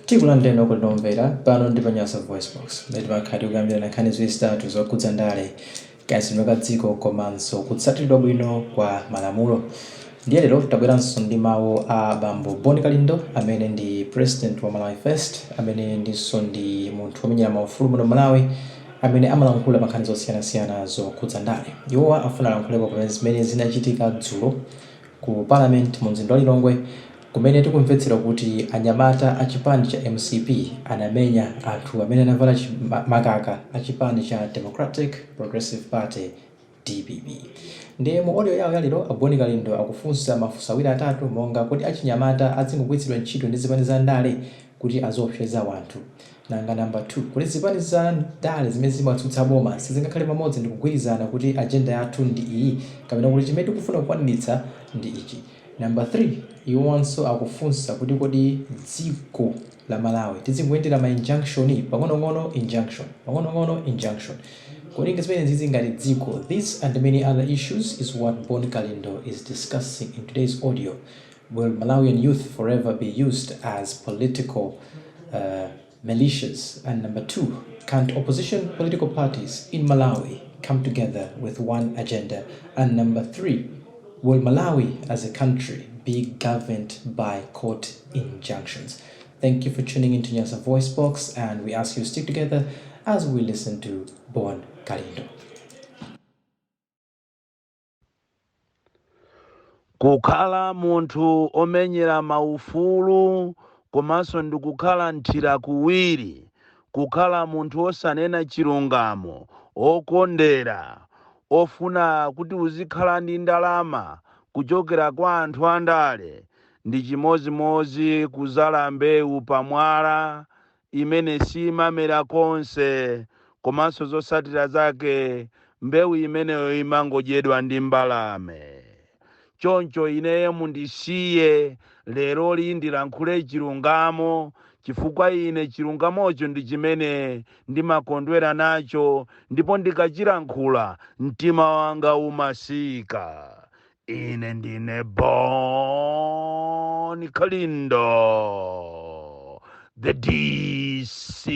Tikulandeni okunomvera pano ndi pa Nyasa VoiceBox mmene timakhala tikukambirana nkhani zitatu zokhudza ndale, kayendetsedwe ka dziko komanso kutsatidwa bwino kwa malamulo. Ndiye lero tabweranso ndi mawu a bambo Kalindo amene ndi president wa Malawi First, amene ndinso ndi munthu womenyera maufulu muno Malawi, amene amalankhula pa nkhani zosiyanasiyana zokhudza ndale. Iwowa afuna alankhule pa zimene zinachitika dzulo ku parliament mu mzinda wa Lilongwe, kumene tikumvetsera kuti anyamata a chipani cha MCP anamenya anthu amene anavala makaka a chipani cha Democratic Progressive Party DPP. Ndiye mu audio yawo yalero a Kalindo akufunsa mafunso awiri atatu monga kuti achinyamata azingogwiritsidwa ntchito ndi zipani za ndale kuti aziopseza wanthu. Nanga number 2, kuti zipani za ndale zimene zimatsutsa boma sizingakhale pamodzi ndi kugwirizana kuti agenda yathu ndi iyi kapena kuti chimene tikufuna kukwaniritsa ndi ichi. Number 3, iwonso akufunsa kuti kodi dziko la Malawi tizinguyendera ma injunction pang'onong'ono injunction. Kodi zimene zizi ngati dziko. This and many other issues is what Kalindo is discussing in today's audio. Will Malawian youth forever be used as political militias? And number 2, can't opposition political parties in Malawi come together with one agenda? And number 3, will Malawi as a country be governed by court injunctions? Thank you for tuning into Nyasa VoiceBox, and we ask you to stick together as we listen to Kalindo. Kukhala munthu omenyera maufulu komanso ndi kukhala nthira kuwiri, kukhala munthu osanena chilungamo, okondera, ofuna kuti uzikhala ndi ndalama kuchokera kwa anthu andale, ndi chimozimozi kuzala mbewu pamwala imene simamera konse, komanso zotsatira zake mbewu imeneyo imangodyedwa ndi mbalame. Choncho ineyo mundisiye lero ndilankhule chilungamo, chifukwa ine chilungamocho ndi chimene ndimakondwera nacho, ndipo ndikachilankhula mtima wanga umasika. Ine ndine Kalindo, the DC,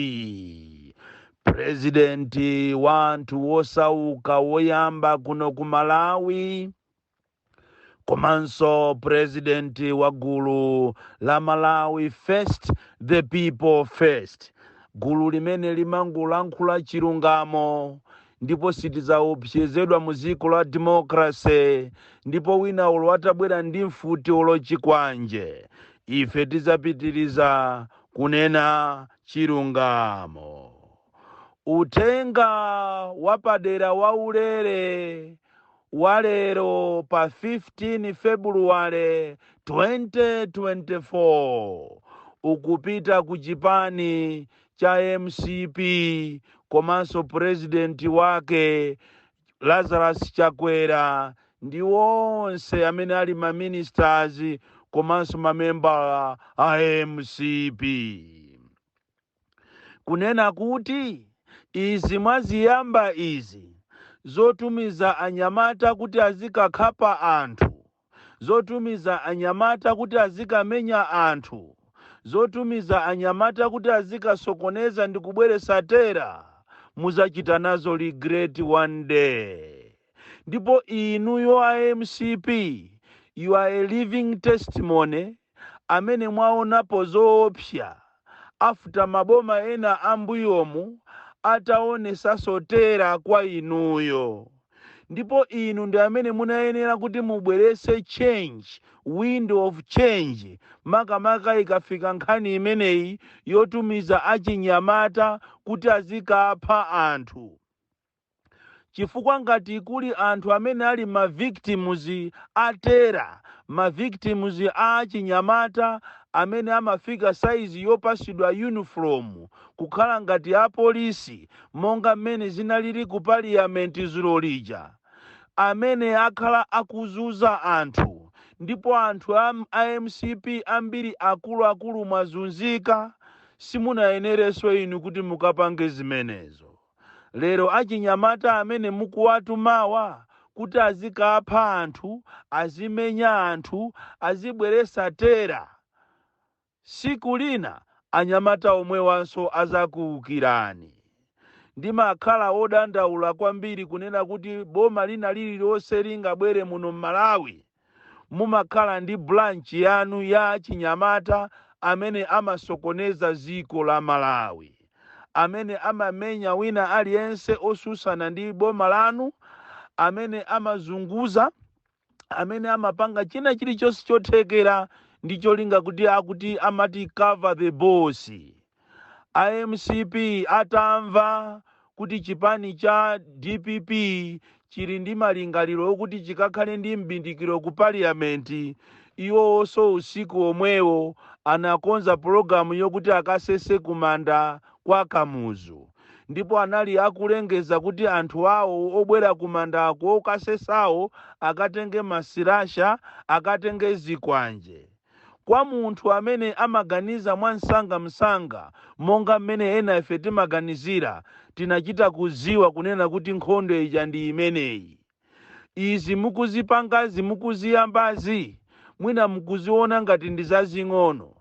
president wa anthu osauka woyamba kuno ku Malawi, komanso president wa gulu la Malawi First, the people first. Gulu limene limangolankhula chilungamo, ndipo sitidzaopsezedwa mu dziko la democracy, ndipo wina ulo atabwera ndi mfuti ulo chikwanje, ife tidzapitiriza kunena chilungamo. Uthenga wapadera waulere wa Lero pa 15 February 2024 ukupita ku chipani cha MCP komanso president wake Lazarus Chakwera ndi wonse amene ali ma ministers komanso mamemba a MCP. Kunena kuti izi mwaziyamba izi zotumiza anyamata kuti azikakhapa anthu, zotumiza anyamata kuti azikamenya anthu, zotumiza anyamata kuti azikasokoneza ndi kubweretsa tera, muzachita nazo regret one day. Ndipo inuyo a MCP, you are a living testimony amene mwaonapo zoopsa after maboma ena ambuyomu ataonesa sotera kwa inuyo. Ndipo inu ndi amene munayenera kuti mubweretse change, window of change, makamaka ikafika nkhani imeneyi yotumiza achinyamata kuti azikapha anthu. Chifukwa ngati kuli anthu amene ali ma victims atera, ma victims a achinyamata amene amafika saizi yopasidwa uniform kukhala ngati a polisi, monga mmene zinalili ku parliament zulo lija, amene akhala akuzuza anthu, ndipo anthu a MCP ambiri akuluakulu mwazunzika, simunayenerenso inu kuti mukapange zimenezo. Lero achinyamata amene mukuwatumawa kuti azikapha anthu, azimenya anthu, azibweretsa tera, siku lina anyamata omwewanso azakuukirani. Ndimakhala odandaula kwambiri kunena kuti boma lina lililonse lingabwere muno Malawi mumakhala ndi branch yanu ya chinyamata amene amasokoneza ziko la Malawi, amene amamenya wina aliyense osusana ndi boma lanu, amene amazunguza, amene amapanga china chilichonse chothekera ndi cholinga kuti amati cover the boss. IMCP atamva kuti chipani cha DPP chili ndi malingaliro okuti chikakhale ndi mbindikiro ku parliament, iwonso usiku omwewo anakonza programu yokuti akasese kumanda kwa Kamuzu, ndipo anali akulengeza kuti anthu awo obwera kumandako okasesawo akatenge masirasha, akatenge zikwanje. Kwa munthu amene amaganiza mwansanga monga mmene ena ife timaganizira, tinachita kuziwa kunena kuti nkhondo ija ndi imeneyi. Izi mukuzipangazi mukuziyambazi mwina mukuziona ngati ndi zazing'ono.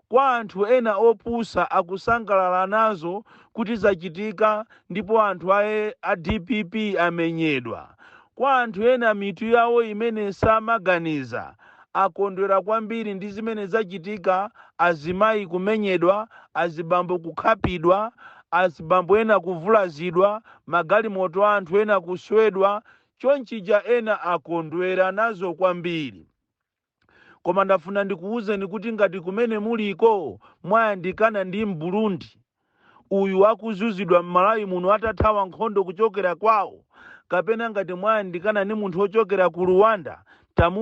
Kwa anthu ena opusa akusangalala nazo kuti zachitika ndipo anthu a DPP amenyedwa. Kwa anthu ena mitu yawo imene samaganiza akondwera kwambiri ndi zimene zachitika, azimayi kumenyedwa, azibambo kukhapidwa, azibambo ena kuvulazidwa, magalimoto anthu ena kuswedwa, chonchija ena akondwera nazo kwambiri. Koma ndafuna ndikuwuzeni kuti ngati kumene muliko mwayandikana ndi Mburundi, uyu akuzuzidwa m'Malawi muno atathawa nkhondo kuchokera kwawo, kapena ngati mwayandikana ndi munthu ochokera ku Rwanda,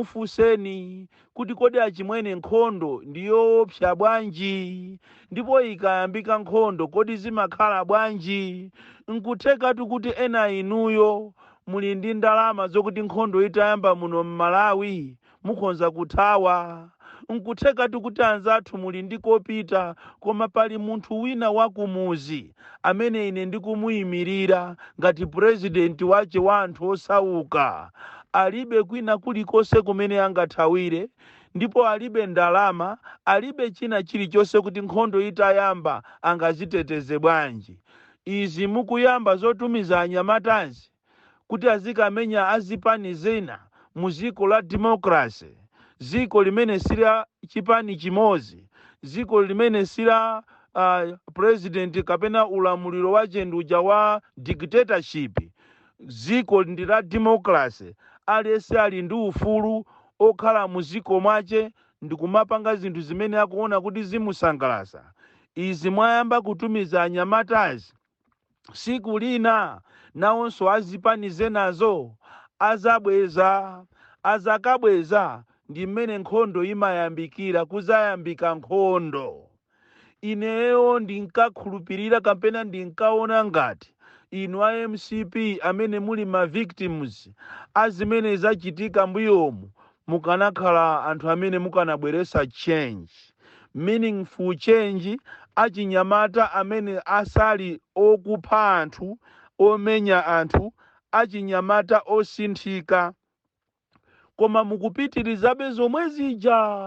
tamufunseni kuti kodi achimwene nkhondo ndiyoopsa bwanji, ndipo ikayambika nkhondo kodi zimakhala bwanji. Nkuthekatu kuti ena inuyo muli ndi ndalama zokuti nkhondo itayamba muno m'Malawi mukhonza kuthawa. Nkuthekatu kuti anzathu muli ndi kopita, koma pali munthu wina wakumuzi amene ine ndikumuyimirira ngati president wache wa anthu osauka. Alibe kwina kulikonse kumene angathawire, ndipo alibe ndalama, alibe china chilichonse kuti nkhondo itayamba angaziteteze bwanji. Izi mukuyamba zotumiza anyamatazi kuti azikamenya azipani zina mu ziko la democracy, ziko limene sila chipani chimodzi, ziko limene sila president kapena ulamuliro wa chenduja wa dictatorship, ziko ndi la democracy. Aliyense ali ndi ufulu okhala mu ziko mwache ndikumapanga zinthu zimene akuona kuti zimusangalatsa. Izi mwayamba kutumiza anyamatazi, siku lina nawonso azipani zenazo azabweza, azakabweza ndi mmene nkhondo imayambikira, kuzayambika nkhondo. Ineyo ndinkakhulupirira kapena ndinkaona ngati inu IMCP amene muli ma victims azimene zachitika mbuyomu mukanakhala anthu amene mukanabweresa change, meaningful change, achinyamata amene asali okupha anthu, omenya anthu, achinyamata osinthika. Koma mukupitirizabe zomwe zija.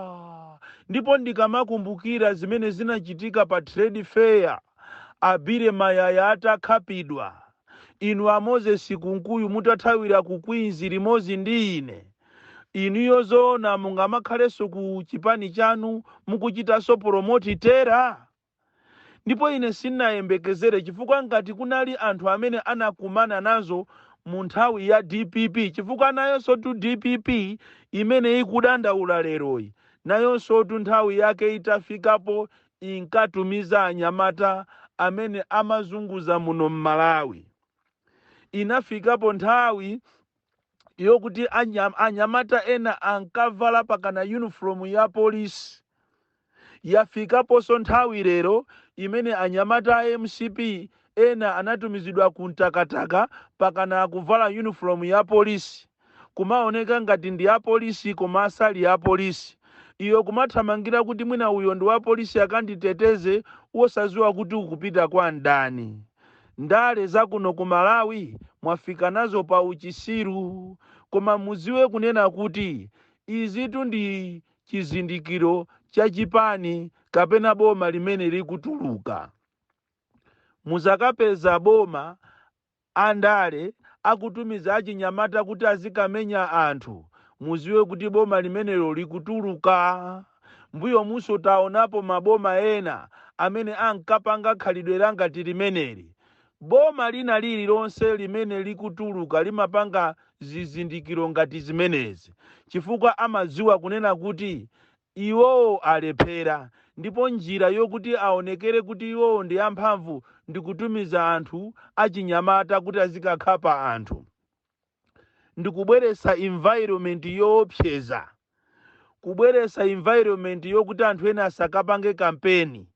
Ndipo ndikamakumbukira zimene zinachitika pa trade fair, ambiri mayaya atakhapidwa, inu a Moses kunkuyu mutathawira ku Queens limodzi ndi ine, inuyo zoona mungamakhalenso ku chipani chanu mukuchitanso promote tera. Ndipo ine sinayembekezere, chifukwa ngati kunali anthu amene anakumana nazo mu nthawi ya DPP, chifukwa nayonso tu DPP imene ikudandaula leroyi, nayonso tu nthawi yake itafikapo inkatumiza anyamata amene amazunguza muno m'Malawi. Inafikapo nthawi yokuti anyamata ena ankavala pakana uniform ya polisi. Yafikaponso nthawi lero imene anyamata a MCP ena anatumizidwa kuntakataka pakana kuvala uniform ya polisi, kumaoneka ngati ndi ya polisi koma asali ya polisi. Iyo kumathamangira kuti mwina uyo ndi wa polisi akanditeteze, wosaziwa kuti ukupita kwa ndani. Ndale zakuno ku Malawi mwafika nazo pa uchisiru, koma muziwe kunena kuti izitu ndi chizindikiro cha chipani kapena boma limene likutuluka. Muzakapeza boma andale akutumiza achinyamata kuti azikamenya anthu, muziwe kuti boma limenelo likutuluka. Mbuyo muso taonapo maboma ena amene ankapanga khalidwe ngati limeneli. Boma lina lililonse limene likutuluka limapanga zizindikiro ngati zimenezi, chifukwa amadziwa kunena kuti iwowo alephera, ndipo njira yokuti aonekere kuti iwowo ndi amphamvu ndi kutumiza anthu achinyamata kuti azikakhapa anthu. Ndikubweretsa environment yoopseza, kubweretsa environment yokuti anthu ena asakapange kampeni.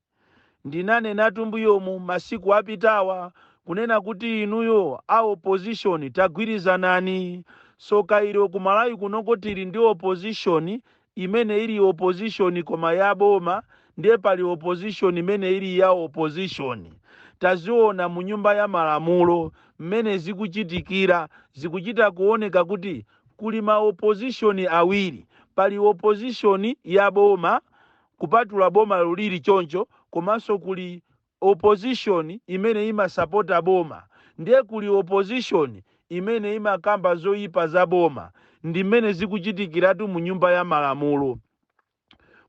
Ndinanenatu mbuyomu masiku apitawa kunena kuti inuyo a opposition tagwirizanani. So kairo ku Malawi kunoko tili ndi opposition imene ili opposition koma ya boma, ndiye pali opposition imene ili ya opposition. Taziona mu nyumba ya malamulo mmene zikuchitikira, zikuchita kuoneka kuti kuli ma opposition awiri. Pali opposition ya boma, kupatula boma lulili choncho, komanso kuli opposition imene imasapota boma, ndiye kuli opposition imene imakamba zoyipa za boma. Ndi mmene zikuchitikiratu mu nyumba ya malamulo.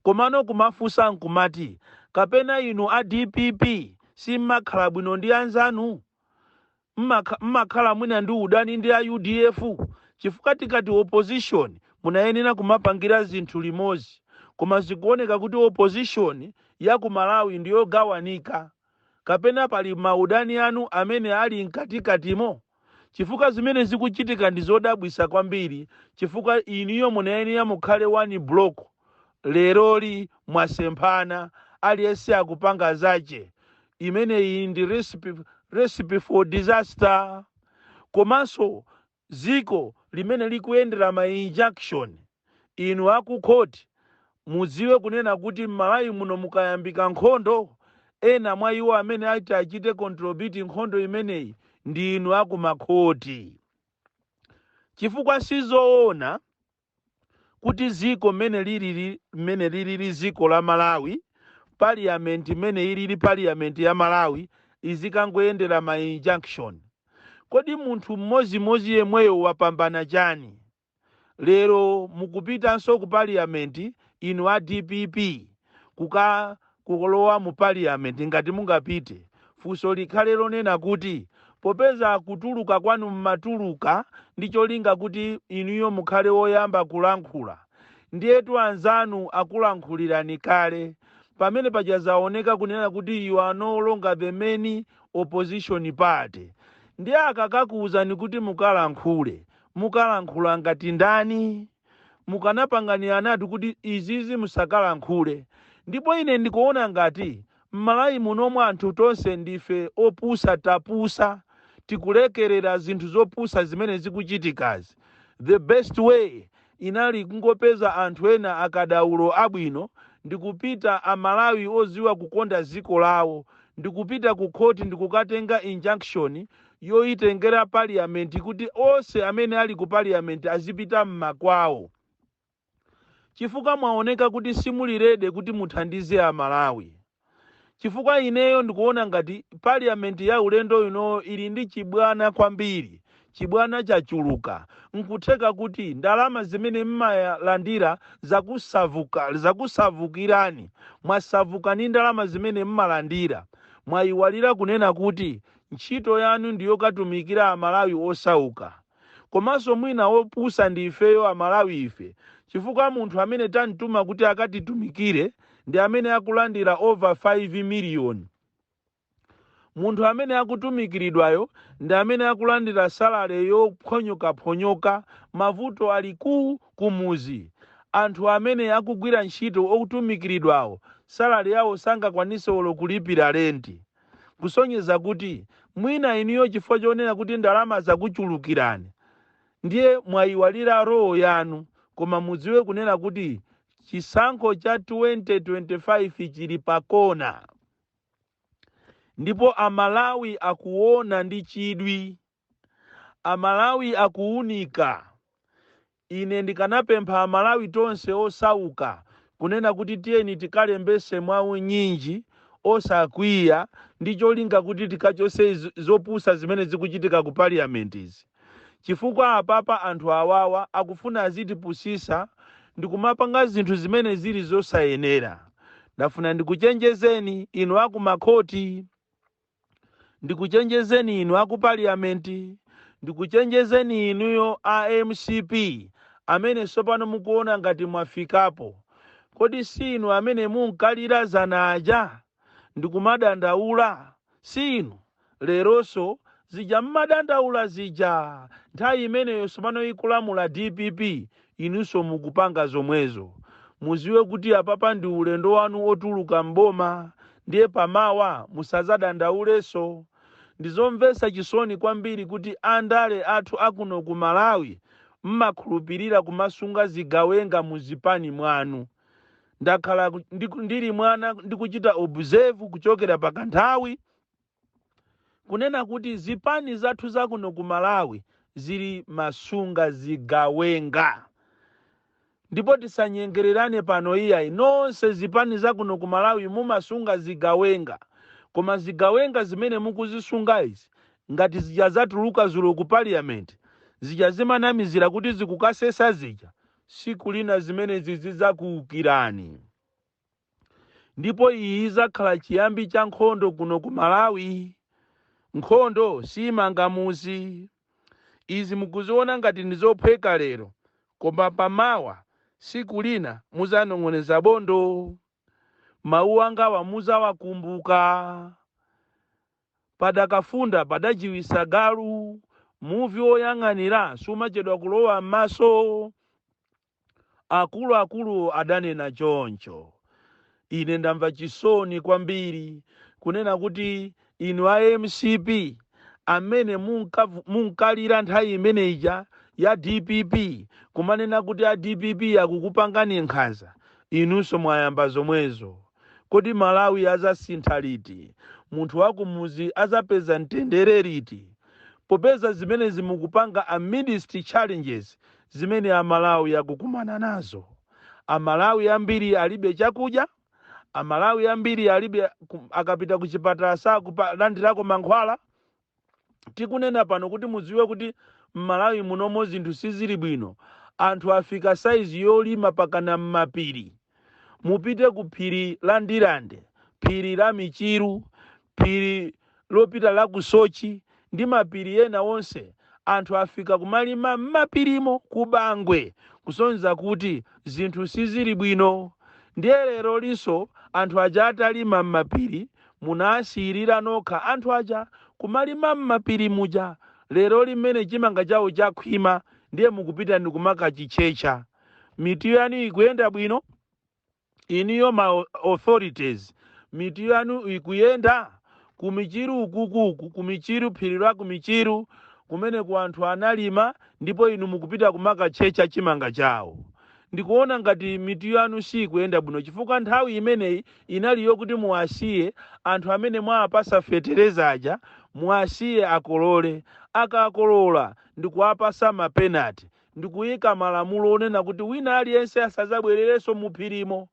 Komano kumafunsa nkumati, kapena inu a DPP simmakhala bwino ndi anzanu? Mmakhala mwina ndi udani ndi a UDF? Chifukwa tikati opposition munayenera kumapangira zinthu limodzi, koma zikuoneka kuti opposition ya ku Malawi ndiyo gawanika. Kapena pali maudani anu amene ali mkatikatimo? Chifukwa zimene zikuchitika ndi zodabwisa kwambiri, chifukwa iniyo munayenera mukhale one block. Leroli mwasemphana, aliyense akupanga zache. Imene iyi ndi recipe for disaster. Komanso ziko limene likuyendera ma injunction, inu aku Kodi muziwe kunena kuti Malawi muno mukayambika nkhondo, ena mwa iwo amene achite contribute nkhondo imeneyi ndi inu aku makhoti. Chifukwa sizoona kuti ziko mmene lili ziko la Malawi, parliament imene ili parliament ya Malawi izikangoyendera ma injunction. Kodi munthu mmodzi yemweyo wapambana chani? Lero mukupitanso ku parliament inu a DPP kukolowa mu parliament, ngati mungapite funso likhale lonena kuti popeza kutuluka kwanu mmatuluka ndi cholinga kuti inuyo mukhale woyamba kulankhula, ndiyetu anzanu akulankhulirani kale, pamene pajazaoneka kunena kuti you are no longer the main opposition party. Ndiye akakakuwuzani kuti mukalankhula ngati ndani? Mukanapangania natu kuti izizi musakalankhule. Ndipo ine ndikuona ngati Malawi munomwe anthu tonse ndife opusa tapusa, tikulekerera zinthu zopusa zimene zikuchitikazi. The best way inali kungopeza anthu ena akadaulo abwino, ndikupita Amalawi oziwa kukonda ziko lawo, ndikupita ku khoti ndikukatenga injunction yoitengera parliament kuti onse amene ali ku parliament azipita mmakwawo. Chifukwa mwaoneka kuti simulirede kuti muthandize Amalawi. Chifukwa ineyo ndikuona ngati parliament ya ulendo ino ili ndi chibwana kwambiri, chibwana chachuluka. Nkutheka kuti ndalama zimene mmalandira zakusavukirani, mwasavuka ni ndalama zimene mmalandira, mwayiwalira kunena kuti ntchito yanu ndiyo katumikira Amalawi osauka. Komanso mwina opusa ndi ifeyo Amalawi ife, chifukwa munthu amene tanituma kuti akatitumikire ndi amene akulandira over 5 million. Munthu amene akutumikiridwayo ndi amene akulandira salary yophonyoka, mavuto ali kumuzi. Anthu amene akugwira ntchito okutumikiridwawo salary yawo sangakwanise kulipira renti. Kusonyeza kuti mwina iniyo chifukwa chonena kuti ndalama zakuchulukirani, ndiye mwayiwalira roho yanu. Koma mudziwe kunena kuti chisankho cha 2025 chili pakona, ndipo Amalawi akuona ndi chidwi, Amalawi akuunika. Ine ndikanapempha Amalawi tonse osauka kunena kuti tiyeni tikalembese mwawu nyinji osakwiya ndi cholinga kuti tikachose zopusa zimene zikuchitika ku parliamentizi. Chifukwa apapa anthu awawa akufuna azitipusisa ndi kumapanga zinthu zimene zili zosayenera. Ndafuna ndikuchenjezeni inu aku makhoti, ndikuchenjezeni inu aku parliamenti, ndikuchenjezeni inuyo a MCP amene sopano mukuona ngati mwafikapo. Kodi si inu amene munkalira zanaja ndikumadandaula? Si inu leronso zija mmadandaula zija nthawi imeneyo sopano ikulamula DPP, inunso mukupanga zomwezo. Muziwe kuti apapa ndi ulendo wanu otuluka mboma, ndiye pamawa musazadandauleso. Ndizomvetsa chisoni kwambiri kuti andale athu akuno ku Malawi mmakhulupirira kumasunga zigawenga mu zipani mwanu. Ndakhala ndili mwana ndikuchita observe kuchokera pakanthawi kunena kuti zipani zathu zakuno ku Malawi zili masunga zigawenga. Ndipo tisanyengererane pano iyayi, nonse zipani zakuno ku Malawi mumasunga zigawenga. Koma zigawenga zimene mukuzisunga izi ngati zija zatuluka zulo ku parliament, zija zimanamizira kuti zikukasesa zija, siku lina zimene zizakuukirani. Ndipo iyi izakhala chiyambi cha nkhondo kuno ku Malawi. Nkhondo si mangamuzi. Izi mukuziona ngati ndizophweka lero, koma pamawa siku lina muzanong'oneza bondo. Mawu anga wamuzawakumbuka. Padakafunda padajiwisa galu, muvi oyang'anira sumachedwa kulowa m'maso. Akulu adanena choncho. Ine ndamva chisoni kwambiri kunena kuti inu a MCP amene munkalira nthawi imene ija ya DPP kumanena kuti a DPP akukupangani nkhanza, inunso mwayamba zomwezo. Kodi Malawi adzasintha liti? Munthu wakumuzi azapeza mtendere liti? Popeza zimene zimukupanga amidst challenges zimene Amalawi akukumana nazo. Amalawi ambiri alibe chakudya, Amalawi ambiri alibe akapita ku chipatala sakulandirako mankhwala. Tikunena pano kuti muziwe kuti Malawi munomo zinthu sizili bwino. Anthu afika saizi yolima pakana m'mapiri. Mupite ku phiri la Ndirande, phiri la Michiru, phiri lopita la Kusochi ndi mapiri ena onse. Anthu afika kumalima m'mapirimo kubangwe kusonyeza kuti zinthu sizili bwino. Ndiye lero liso anthu aja atalima m'mapiri munasiyirira nokha anthu aja kumalima m'mapiri muja. Lero limene chimanga chawo chakhwima ndiye mukupita ndi kumakachichecha. Miti yanu ikuyenda bwino? Iniyo ma authorities, miti yanu ikuyenda? Kumichiru ukukuku, kumichiru phiri la kumichiru kumene ku anthu analima ndipo inu mukupita kumakachecha chimanga chawo. Ndikuona ngati miti yanu si kuyenda bwino, chifukwa nthawi imeneyi inaliyo kuti muwasiye anthu amene mwapasa fetereza aja, muwasiye akolole. Akakolola ndikuwapasa mapenati, ndikuyika malamulo onena kuti wina aliyense asazabwererenso muphirimo.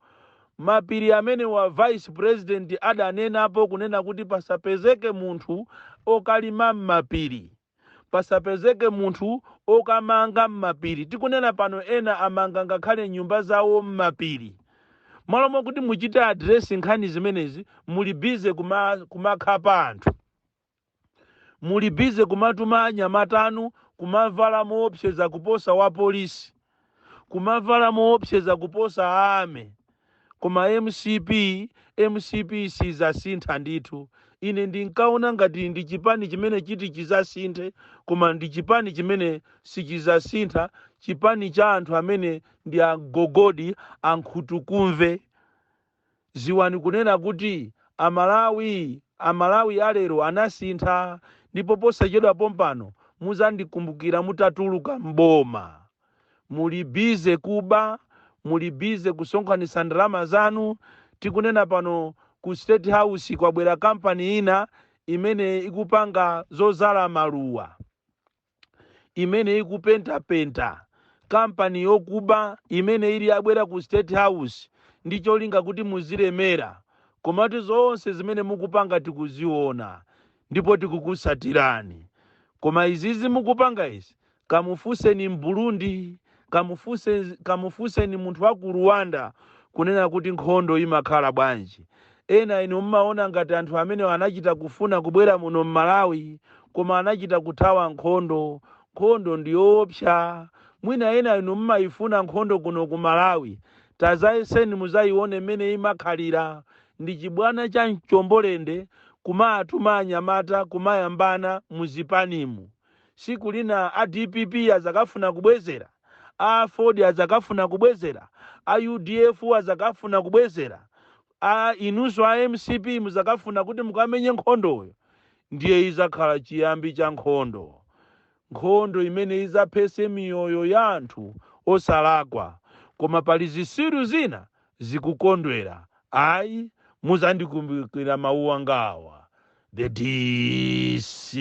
Mapiri amene wa vice president adanenapo kunena kuti pasapezeke munthu okalima m'mapiri, pasapezeke munthu okamanga m'mapiri. Tikunena pano ena amanga ngakhale nyumba zawo m'mapiri. Malomo kuti muchite address nkhani zimenezi, muli bize kumakhapa anthu, muli bize kumatuma anyamata anu kumavala moopseza kuposa wa polisi, kumavala moopseza kuposa ame. Koma MCP sizasintha ndithu. Ine ndinkaona ngati ndi chipani chimene chiti chizasinthe, koma ndi chipani chimene sichizasintha, chipani cha anthu amene ndi agogodi ankhutukumve. Ziwani kunena kuti Amalawi alero anasintha, ndipo posachedwa pompano muzandikumbukira mutatuluka mboma. Muli bize kuba, muli bize kusonkhanitsa ndalama zanu. Tikunena pano ku State House kwabwera kampani ina imene ikupanga zozala maluwa, imene ikupenta, kampani yokuba imene ili abwera ku State House ndi cholinga kuti muzilemera, komatu zonse zimene mukupanga tikuziona ndipo tikukusatirani. Koma izizi mukupanga izi, kamufunseni m'Burundi, kamufunseni munthu wa ku Rwanda kunena kuti nkhondo imakhala bwanji. Ena inu mmaona ngati anthu amene anachita kufuna kubwera muno m'Malawi, koma anachita kuthawa nkhondo. Nkhondo ndiyoopsa. Mwina ena inu mmayifuna nkhondo kuno ku Malawi, tazayeseni muzayione mmene imakhalira. Ndi chibwana cha mchombolende kumatuma anyamata kumayambana muzipanimu. Siku lina a DPP azakafuna kubwezera, a Ford azakafuna kubwezera, a UDF azakafuna kubwezera, inunso a MCP muzakafuna kuti mukamenye nkhondoyo. Ndiye izakhala chiyambi cha nkhondo. Nkhondo imene izaphese miyoyo ya anthu osalakwa. Koma pali zisiru zina zikukondwera. Ayi, muzandikumbukira mawu angawa. The DC.